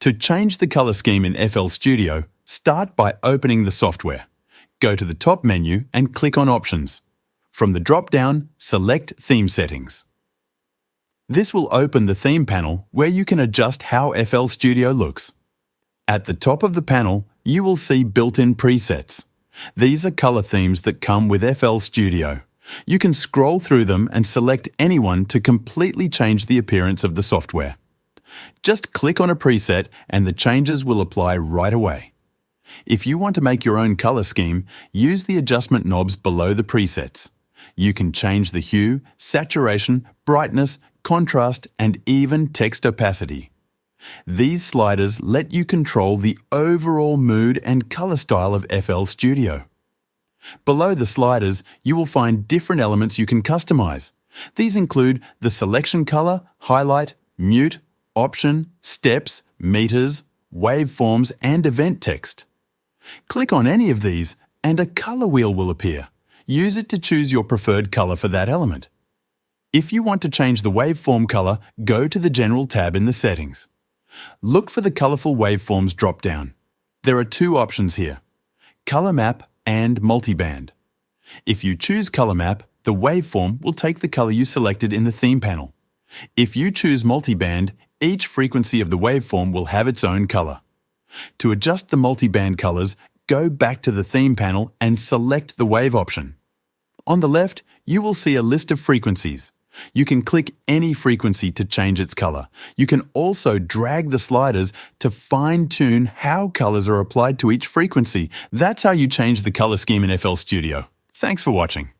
To change the color scheme in FL Studio, start by opening the software. Go to the top menu and click on Options. From the drop-down, select Theme Settings. This will open the theme panel where you can adjust how FL Studio looks. At the top of the panel, you will see built-in presets. These are color themes that come with FL Studio. You can scroll through them and select any one to completely change the appearance of the software. Just click on a preset and the changes will apply right away. If you want to make your own color scheme, use the adjustment knobs below the presets. You can change the hue, saturation, brightness, contrast, and even text opacity. These sliders let you control the overall mood and color style of FL Studio. Below the sliders, you will find different elements you can customize. These include the selection color, highlight, mute, option, steps, meters, waveforms, and event text. Click on any of these and a color wheel will appear. Use it to choose your preferred color for that element. If you want to change the waveform color, go to the General tab in the settings. Look for the Colorful Waveforms drop-down. There are two options here, Color Map and Multiband. If you choose Color Map, the waveform will take the color you selected in the theme panel. If you choose Multiband, each frequency of the waveform will have its own color. To adjust the multiband colors, go back to the theme panel and select the wave option. On the left, you will see a list of frequencies. You can click any frequency to change its color. You can also drag the sliders to fine-tune how colors are applied to each frequency. That's how you change the color scheme in FL Studio. Thanks for watching.